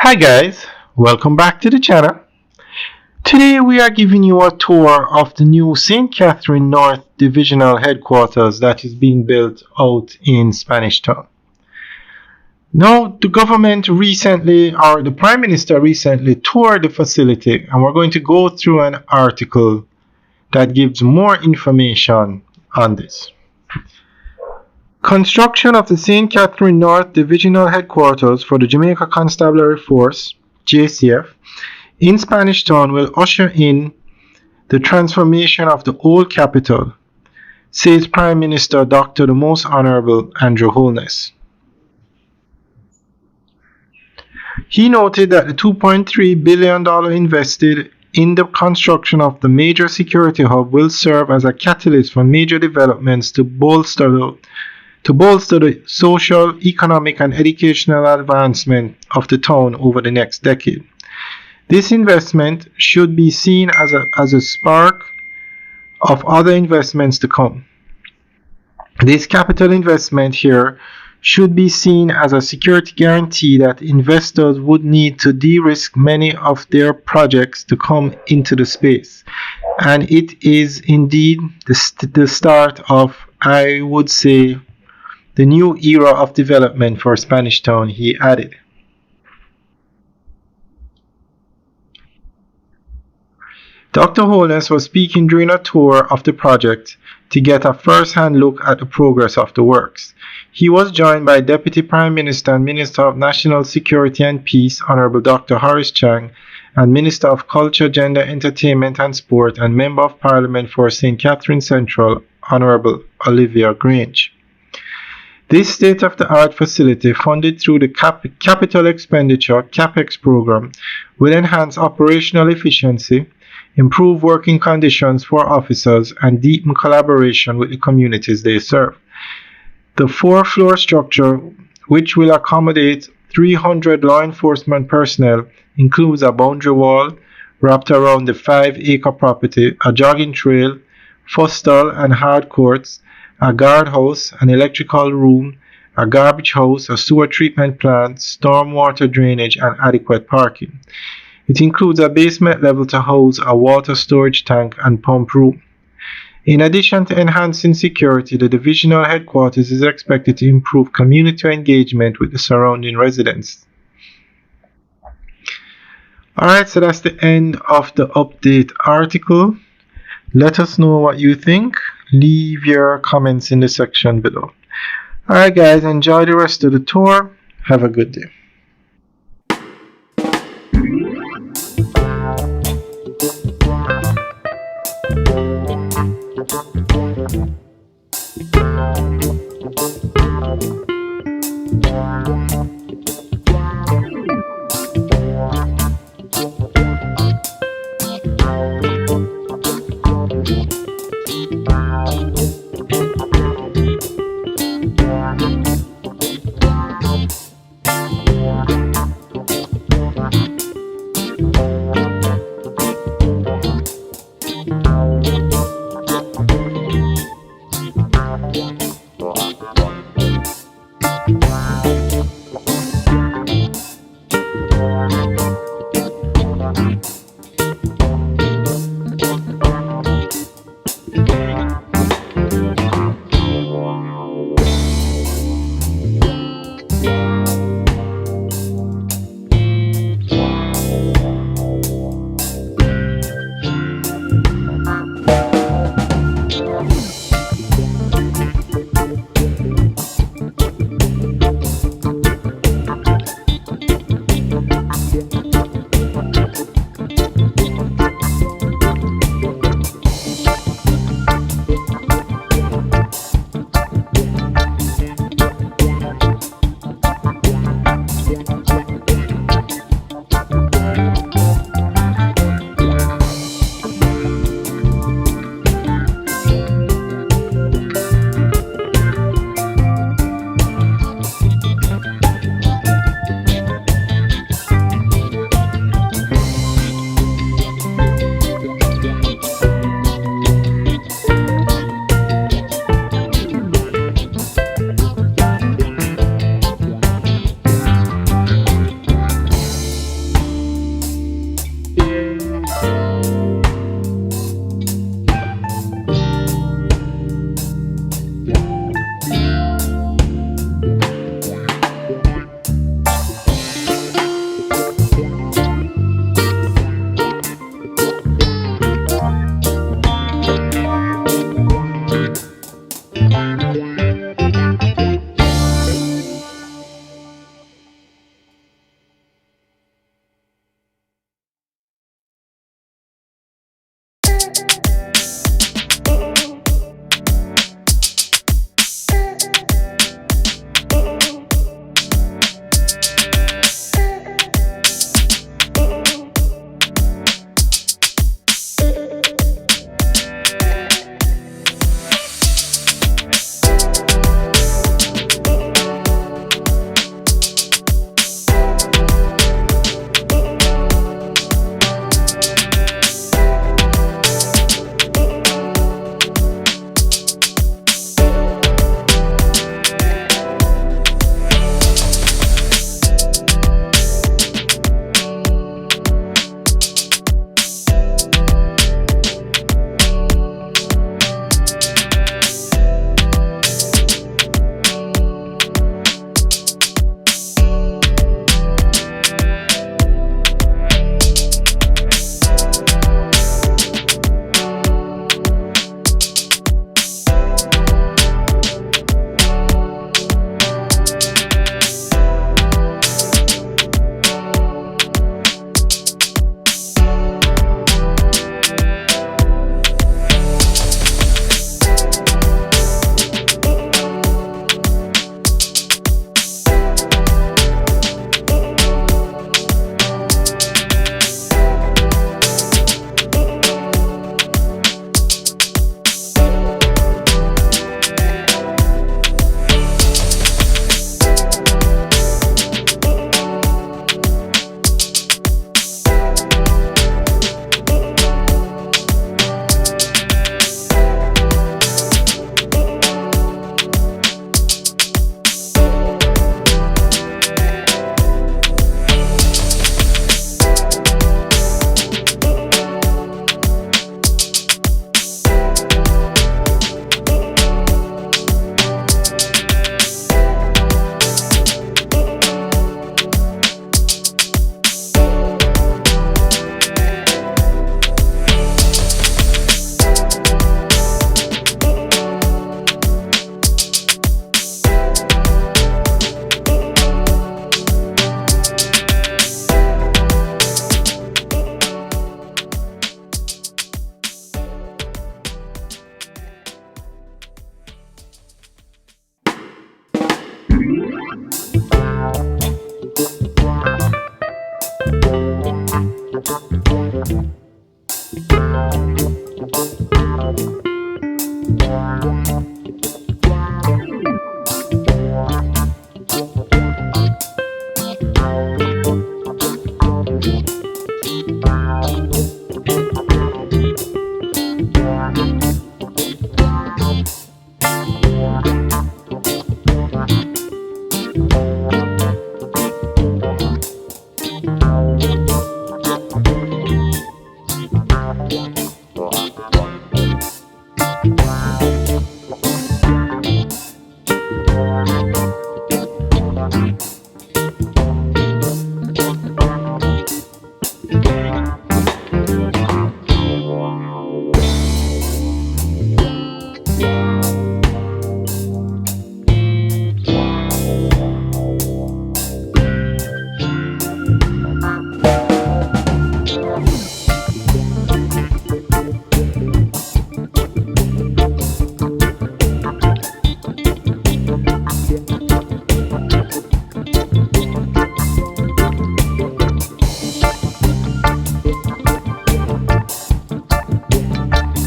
Hi guys, welcome back to the channel. Today we are giving you a tour of the new St. Catherine North Divisional Headquarters that is being built out in Spanish Town. Now the Prime Minister recently toured the facility, and we're going to go through an article that gives more information on this. Construction of the St. Catherine North Divisional Headquarters for the Jamaica Constabulary Force, JCF, in Spanish Town will usher in the transformation of the old capital, says Prime Minister Dr. the Most Honorable Andrew Holness. He noted that the $2.3 billion invested in the construction of the major security hub will serve as a catalyst for major developments to bolster the social, economic, and educational advancement of the town over the next decade. This investment should be seen as a spark of other investments to come. This capital investment here should be seen as a security guarantee that investors would need to de-risk many of their projects to come into the space. And it is indeed the start of, I would say, the new era of development for Spanish Town, he added. Dr. Holness was speaking during a tour of the project to get a first-hand look at the progress of the works. He was joined by Deputy Prime Minister and Minister of National Security and Peace, Honorable Dr. Horace Chang, and Minister of Culture, Gender, Entertainment and Sport and Member of Parliament for St. Catherine Central, Honorable Olivia Grange. This state-of-the-art facility, funded through the Capital Expenditure (CAPEX) program, will enhance operational efficiency, improve working conditions for officers, and deepen collaboration with the communities they serve. The four-floor structure, which will accommodate 300 law enforcement personnel, includes a boundary wall wrapped around the 5-acre property, a jogging trail, futsal and hard courts, a guardhouse, an electrical room, a garbage house, a sewer treatment plant, stormwater drainage, and adequate parking. It includes a basement level to house a water storage tank and pump room. In addition to enhancing security, the divisional headquarters is expected to improve community engagement with the surrounding residents. Alright, so that's the end of the update article. Let us know what you think. Leave your comments in the section below. Alright guys, enjoy the rest of the tour. Have a good day.